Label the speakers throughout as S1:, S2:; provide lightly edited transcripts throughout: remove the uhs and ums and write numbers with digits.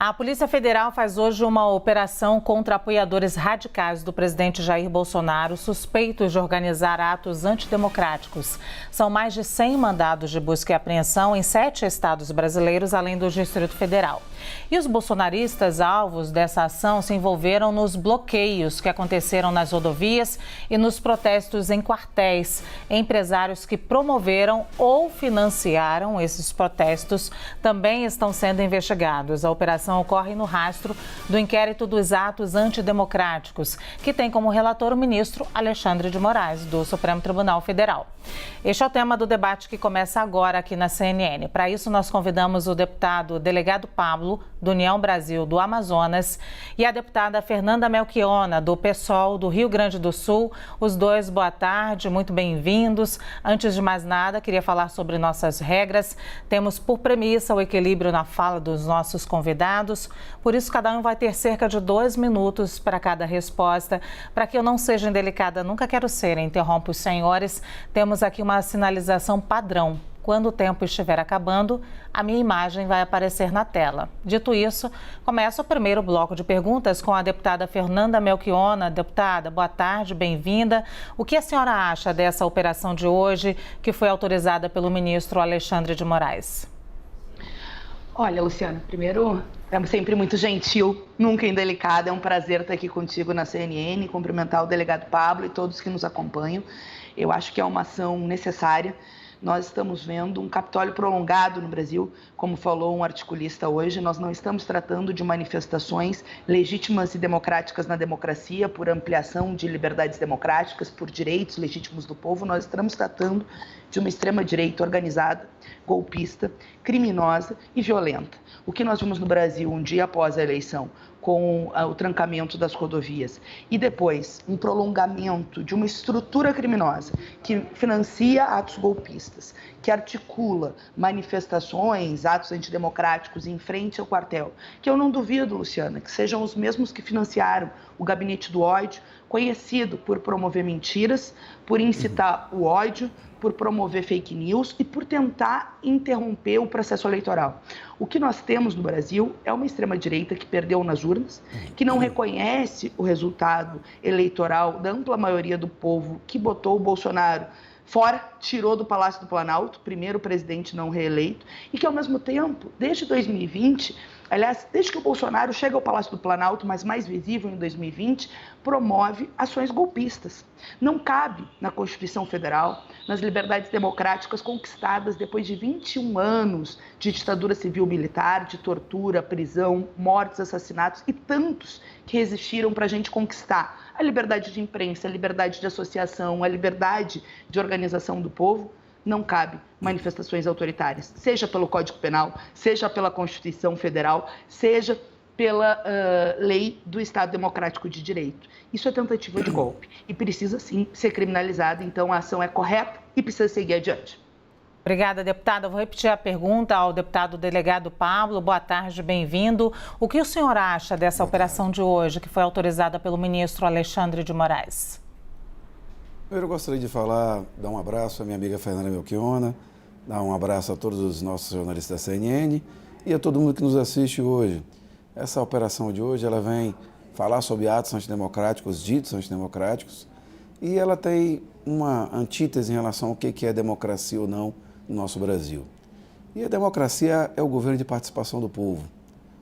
S1: A Polícia Federal faz hoje uma operação contra apoiadores radicais do presidente Jair Bolsonaro, suspeitos de organizar atos antidemocráticos. São mais de 100 mandados de busca e apreensão em 7 estados brasileiros, além do Distrito Federal. E os bolsonaristas alvos dessa ação se envolveram nos bloqueios que aconteceram nas rodovias e nos protestos em quartéis. Empresários que promoveram ou financiaram esses protestos também estão sendo investigados. A operação ocorre no rastro do inquérito dos atos antidemocráticos, que tem como relator o ministro Alexandre de Moraes, do Supremo Tribunal Federal. Este é o tema do debate que começa agora aqui na CNN. Para isso, nós convidamos o deputado delegado Pablo, do União Brasil do Amazonas, e a deputada Fernanda Melchiona, do PSOL do Rio Grande do Sul. Os dois, boa tarde, muito bem-vindos. Antes de mais nada, queria falar sobre nossas regras. Temos por premissa o equilíbrio na fala dos nossos convidados, por isso cada um vai ter cerca de 2 minutos para cada resposta. Para que eu não seja indelicada, nunca quero ser, interrompo os senhores, temos aqui uma sinalização padrão. Quando o tempo estiver acabando, a minha imagem vai aparecer na tela. Dito isso, começa o primeiro bloco de perguntas com a deputada Fernanda Melchiona. Deputada, boa tarde, bem-vinda. O que a senhora acha dessa operação de hoje, que foi autorizada pelo ministro Alexandre de Moraes?
S2: Olha, Luciana, primeiro, é sempre muito gentil, nunca indelicada. É um prazer estar aqui contigo na CNN, cumprimentar o delegado Pablo e todos que nos acompanham. Eu acho que é uma ação necessária. Nós estamos vendo um Capitólio prolongado no Brasil, como falou um articulista hoje. Nós não estamos tratando de manifestações legítimas e democráticas na democracia, por ampliação de liberdades democráticas, por direitos legítimos do povo. Nós estamos tratando de uma extrema-direita organizada, golpista, criminosa e violenta. O que nós vimos no Brasil um dia após a eleição, com o trancamento das rodovias, e depois um prolongamento de uma estrutura criminosa que financia atos golpistas, que articula manifestações, atos antidemocráticos em frente ao quartel, que eu não duvido, Luciana, que sejam os mesmos que financiaram o Gabinete do Ódio, conhecido por promover mentiras, por incitar o ódio, por promover fake news e por tentar interromper o processo eleitoral. O que nós temos no Brasil é uma extrema-direita que perdeu nas urnas, que não reconhece o resultado eleitoral da ampla maioria do povo, que botou o Bolsonaro fora, tirou do Palácio do Planalto, primeiro presidente não reeleito, e que ao mesmo tempo, desde 2020, aliás, desde que o Bolsonaro chega ao Palácio do Planalto, mas mais visível em 2020, promove ações golpistas. Não cabe na Constituição Federal, nas liberdades democráticas conquistadas depois de 21 anos de ditadura civil-militar, de tortura, prisão, mortes, assassinatos e tantos que resistiram para a gente conquistar a liberdade de imprensa, a liberdade de associação, a liberdade de organização do povo. Não cabe manifestações autoritárias, seja pelo Código Penal, seja pela Constituição Federal, seja pela lei do Estado Democrático de Direito. Isso é tentativa de golpe e precisa, sim, ser criminalizada. Então, a ação é correta e precisa seguir adiante.
S1: Obrigada, deputada. Eu vou repetir a pergunta ao deputado delegado Pablo. Boa tarde, bem-vindo. O que o senhor acha dessa operação de hoje, que foi autorizada pelo ministro Alexandre de Moraes?
S3: Primeiro, eu gostaria de dar um abraço à minha amiga Fernanda Melchiona, dar um abraço a todos os nossos jornalistas da CNN e a todo mundo que nos assiste hoje. Essa operação de hoje, ela vem falar sobre atos antidemocráticos, ditos antidemocráticos, e ela tem uma antítese em relação ao que é democracia ou não no nosso Brasil. E a democracia é o governo de participação do povo.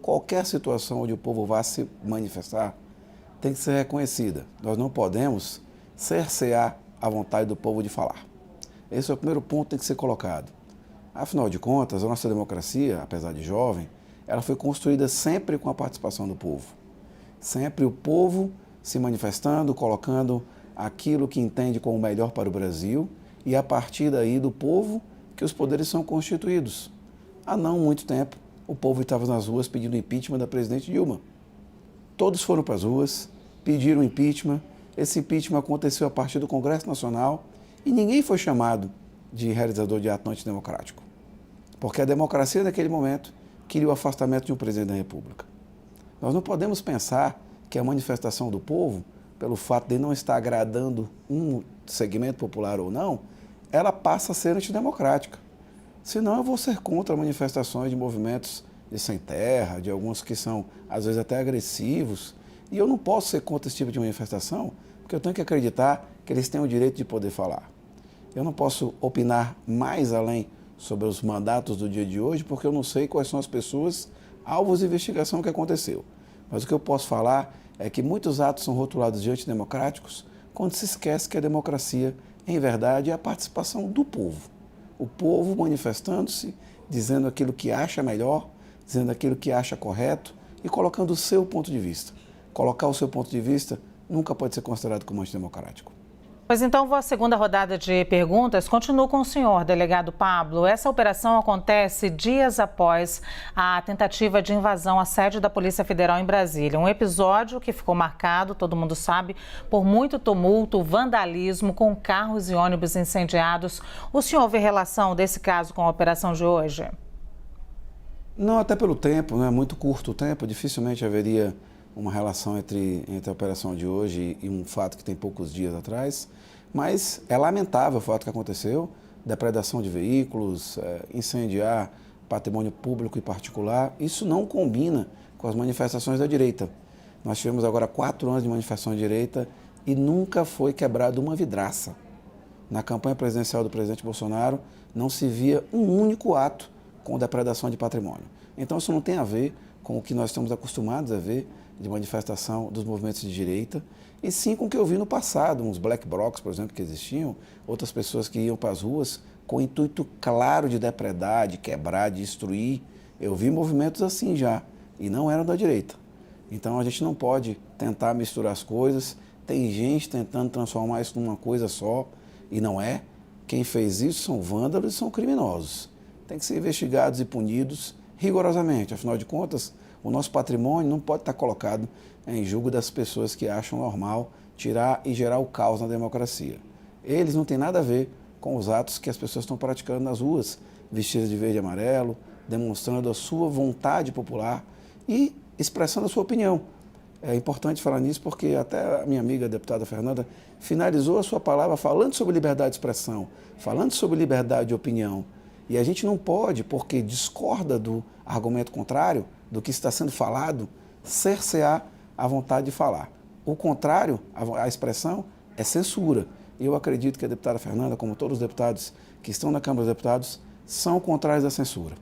S3: Qualquer situação onde o povo vá se manifestar tem que ser reconhecida. Nós não podemos cercear a vontade do povo de falar. Esse é o primeiro ponto que tem que ser colocado. Afinal de contas, a nossa democracia, apesar de jovem, ela foi construída sempre com a participação do povo. Sempre o povo se manifestando, colocando aquilo que entende como melhor para o Brasil, e a partir daí do povo que os poderes são constituídos. Há não muito tempo, o povo estava nas ruas pedindo impeachment da presidente Dilma. Todos foram para as ruas, pediram impeachment. Esse impeachment aconteceu a partir do Congresso Nacional e ninguém foi chamado de realizador de ato antidemocrático. Porque a democracia, naquele momento, queria o afastamento de um presidente da República. Nós não podemos pensar que a manifestação do povo, pelo fato de não estar agradando um segmento popular ou não, ela passa a ser antidemocrática. Senão eu vou ser contra manifestações de movimentos de sem terra, de alguns que são, às vezes, até agressivos. E eu não posso ser contra esse tipo de manifestação, porque eu tenho que acreditar que eles têm o direito de poder falar. Eu não posso opinar mais além sobre os mandatos do dia de hoje, porque eu não sei quais são as pessoas alvos de investigação que aconteceu. Mas o que eu posso falar é que muitos atos são rotulados de antidemocráticos quando se esquece que a democracia, em verdade, é a participação do povo. O povo manifestando-se, dizendo aquilo que acha melhor, dizendo aquilo que acha correto e colocando o seu ponto de vista. Colocar o seu ponto de vista nunca pode ser considerado como antidemocrático.
S1: Pois então, vou à segunda rodada de perguntas. Continuo com o senhor, delegado Pablo. Essa operação acontece dias após a tentativa de invasão à sede da Polícia Federal em Brasília. Um episódio que ficou marcado, todo mundo sabe, por muito tumulto, vandalismo, com carros e ônibus incendiados. O senhor vê relação desse caso com a operação de hoje?
S3: Não, até pelo tempo, né? Muito curto o tempo, dificilmente haveria uma relação entre a operação de hoje e um fato que tem poucos dias atrás, mas é lamentável o fato que aconteceu, depredação de veículos, incendiar patrimônio público e particular, isso não combina com as manifestações da direita. Nós tivemos agora 4 anos de manifestação de direita e nunca foi quebrada uma vidraça. Na campanha presidencial do presidente Bolsonaro não se via um único ato com depredação de patrimônio. Então isso não tem a ver com o que nós estamos acostumados a ver de manifestação dos movimentos de direita, e sim com o que eu vi no passado, uns black blocs, por exemplo, que existiam, outras pessoas que iam para as ruas com o intuito claro de depredar, de quebrar, de destruir. Eu vi movimentos assim já, e não eram da direita. Então a gente não pode tentar misturar as coisas, tem gente tentando transformar isso numa coisa só, e não é. Quem fez isso são vândalos e são criminosos. Tem que ser investigados e punidos rigorosamente, afinal de contas, o nosso patrimônio não pode estar colocado em julgo das pessoas que acham normal tirar e gerar o caos na democracia. Eles não têm nada a ver com os atos que as pessoas estão praticando nas ruas, vestidas de verde e amarelo, demonstrando a sua vontade popular e expressando a sua opinião. É importante falar nisso porque até a minha amiga a deputada Fernanda finalizou a sua palavra falando sobre liberdade de expressão, falando sobre liberdade de opinião. E a gente não pode, porque discorda do argumento contrário, do que está sendo falado, cercear a vontade de falar. O contrário, a expressão, é censura. Eu acredito que a deputada Fernanda, como todos os deputados que estão na Câmara dos Deputados, são contrários à censura.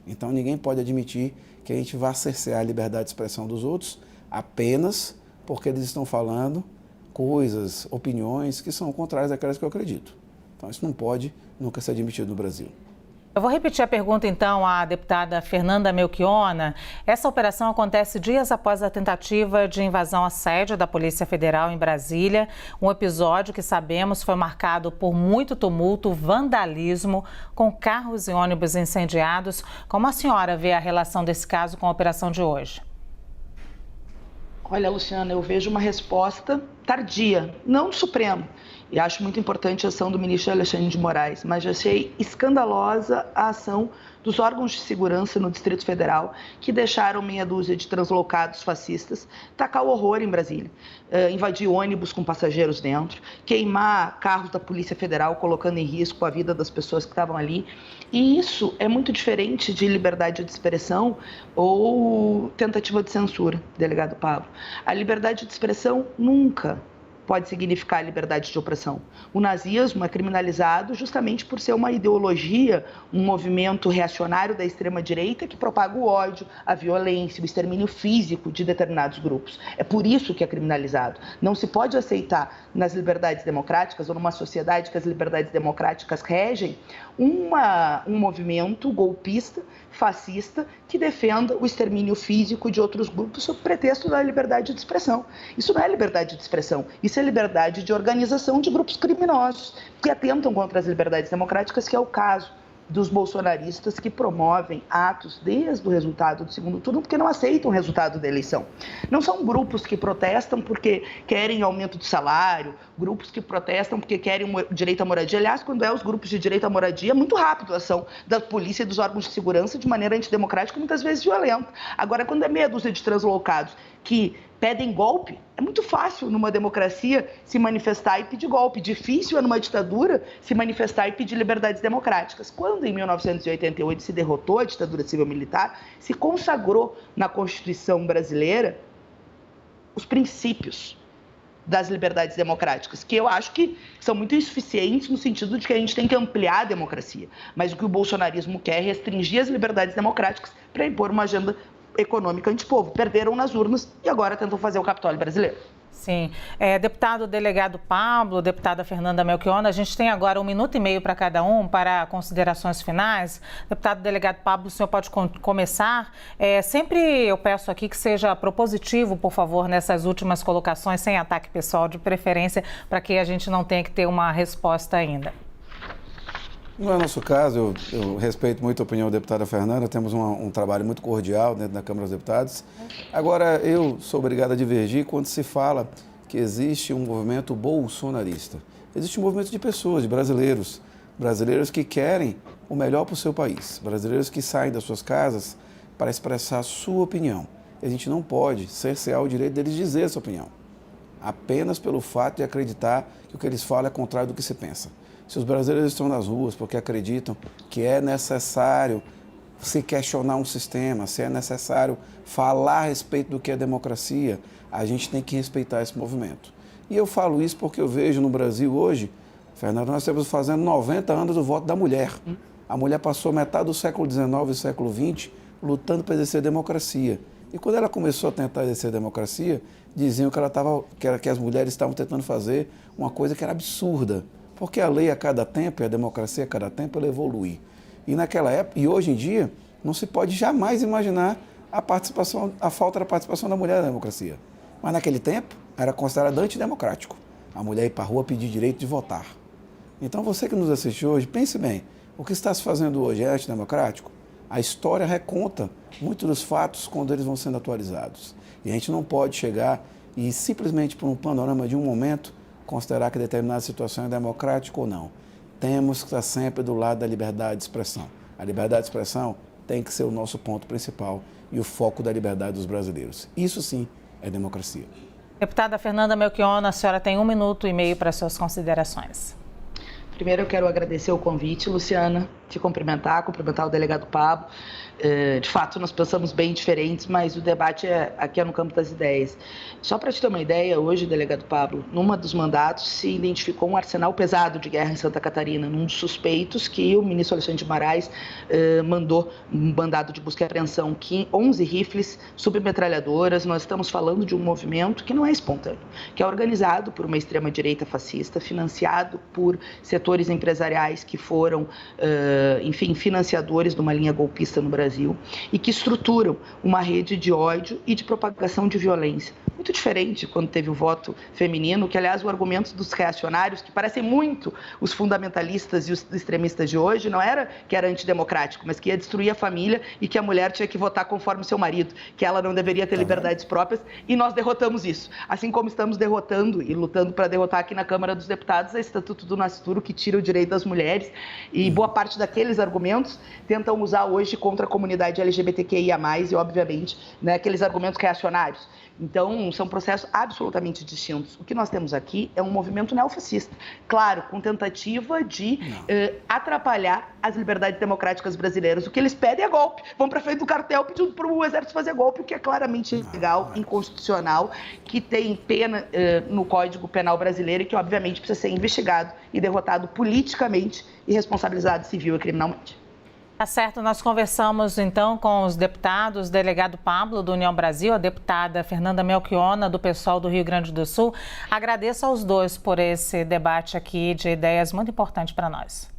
S3: Então ninguém pode admitir que a gente vá cercear a liberdade de expressão dos outros apenas porque eles estão falando coisas, opiniões que são contrárias àquelas que eu acredito. Então isso não pode nunca ser admitido no Brasil.
S1: Eu vou repetir a pergunta, então, à deputada Fernanda Melchiona. Essa operação acontece dias após a tentativa de invasão à sede da Polícia Federal em Brasília. Um episódio que sabemos foi marcado por muito tumulto, vandalismo, com carros e ônibus incendiados. Como a senhora vê a relação desse caso com a operação de hoje?
S2: Olha, Luciana, eu vejo uma resposta tardia, não do Supremo. E acho muito importante a ação do ministro Alexandre de Moraes, mas já achei escandalosa a ação dos órgãos de segurança no Distrito Federal, que deixaram meia dúzia de translocados fascistas tacar o horror em Brasília, invadir ônibus com passageiros dentro, queimar carros da Polícia Federal, colocando em risco a vida das pessoas que estavam ali. E isso é muito diferente de liberdade de expressão ou tentativa de censura, delegado Pablo. A liberdade de expressão nunca pode significar liberdade de opressão. O nazismo é criminalizado justamente por ser uma ideologia, um movimento reacionário da extrema-direita que propaga o ódio, a violência, o extermínio físico de determinados grupos. É por isso que é criminalizado. Não se pode aceitar nas liberdades democráticas ou numa sociedade que as liberdades democráticas regem um movimento golpista, fascista, que defenda o extermínio físico de outros grupos sob pretexto da liberdade de expressão. Isso não é liberdade de expressão, isso é liberdade de organização de grupos criminosos que atentam contra as liberdades democráticas, que é o caso dos bolsonaristas que promovem atos desde o resultado do segundo turno porque não aceitam o resultado da eleição. Não são grupos que protestam porque querem aumento de salário, grupos que protestam porque querem direito à moradia. Aliás, quando é os grupos de direito à moradia, é muito rápido a ação da polícia e dos órgãos de segurança de maneira antidemocrática, muitas vezes violenta. Agora, quando é meia dúzia de translocados que pedem golpe. É muito fácil numa democracia se manifestar e pedir golpe. Difícil é numa ditadura se manifestar e pedir liberdades democráticas. Quando em 1988 se derrotou a ditadura civil-militar, se consagrou na Constituição brasileira os princípios das liberdades democráticas, que eu acho que são muito insuficientes no sentido de que a gente tem que ampliar a democracia. Mas o que o bolsonarismo quer é restringir as liberdades democráticas para impor uma agenda econômica antipovo. Perderam nas urnas e agora tentam fazer o Capitólio brasileiro.
S1: Sim. Deputado delegado Pablo, deputada Fernanda Melchiona, a gente tem agora 1 minuto e meio para cada um para considerações finais. Deputado delegado Pablo, o senhor pode começar. Sempre eu peço aqui que seja propositivo, por favor, nessas últimas colocações, sem ataque pessoal, de preferência, para que a gente não tenha que ter uma resposta ainda.
S3: No nosso caso, eu respeito muito a opinião da deputada Fernanda, temos um trabalho muito cordial dentro da Câmara dos Deputados. Agora, eu sou obrigado a divergir quando se fala que existe um movimento bolsonarista. Existe um movimento de pessoas, de brasileiros que querem o melhor para o seu país, brasileiros que saem das suas casas para expressar a sua opinião. E a gente não pode cercear o direito deles dizer essa opinião, apenas pelo fato de acreditar que o que eles falam é contrário do que se pensa. Se os brasileiros estão nas ruas porque acreditam que é necessário se questionar um sistema, se é necessário falar a respeito do que é democracia, a gente tem que respeitar esse movimento. E eu falo isso porque eu vejo no Brasil hoje, Fernando, nós estamos fazendo 90 anos do voto da mulher. A mulher passou metade do século XIX e século XX lutando para exercer democracia. E quando ela começou a tentar exercer democracia, diziam que as mulheres estavam tentando fazer uma coisa que era absurda. Porque a lei a cada tempo e a democracia a cada tempo ela evolui. E naquela época, e hoje em dia, não se pode jamais imaginar a falta da participação da mulher na democracia. Mas naquele tempo era considerado antidemocrático a mulher ir para a rua pedir direito de votar. Então você que nos assiste hoje, pense bem, o que está se fazendo hoje é antidemocrático? A história reconta muitos dos fatos quando eles vão sendo atualizados. E a gente não pode chegar e simplesmente por um panorama de um momento considerar que determinada situação é democrática ou não. Temos que estar sempre do lado da liberdade de expressão. A liberdade de expressão tem que ser o nosso ponto principal e o foco da liberdade dos brasileiros. Isso sim é democracia.
S1: Deputada Fernanda Melchiona, a senhora tem 1 minuto e meio para suas considerações.
S2: Primeiro eu quero agradecer o convite, Luciana, te cumprimentar o delegado Pablo. De fato, nós pensamos bem diferentes, mas o debate aqui é no campo das ideias. Só para te ter uma ideia, hoje, delegado Pablo, numa dos mandatos se identificou um arsenal pesado de guerra em Santa Catarina, num dos suspeitos que o ministro Alexandre de Moraes mandou um mandado de busca e apreensão, 11 rifles, submetralhadoras. Nós estamos falando de um movimento que não é espontâneo, que é organizado por uma extrema-direita fascista, financiado por setores empresariais que foram, financiadores de uma linha golpista no Brasil e que estruturam uma rede de ódio e de propagação de violência. Muito diferente quando teve o voto feminino, que, aliás, o argumento dos reacionários, que parecem muito os fundamentalistas e os extremistas de hoje, não era que era antidemocrático, mas que ia destruir a família e que a mulher tinha que votar conforme o seu marido, que ela não deveria ter liberdades próprias, e nós derrotamos isso. Assim como estamos derrotando e lutando para derrotar aqui na Câmara dos Deputados o Estatuto do Nascituro, que tira o direito das mulheres, e boa parte daqueles argumentos tentam usar hoje contra a comunidade LGBTQIA+, e, obviamente, aqueles argumentos reacionários. Então, são processos absolutamente distintos. O que nós temos aqui é um movimento neofascista, claro, com tentativa de atrapalhar as liberdades democráticas brasileiras. O que eles pedem é golpe. Vão para frente do cartel pedindo para o exército fazer golpe, o que é claramente ilegal, inconstitucional, que tem pena no Código Penal brasileiro e que, obviamente, precisa ser investigado e derrotado politicamente e responsabilizado civil e criminalmente.
S1: Tá certo, nós conversamos então com os deputados, o delegado Pablo, do União Brasil, a deputada Fernanda Melchiona, do PSOL do Rio Grande do Sul. Agradeço aos dois por esse debate aqui de ideias muito importante para nós.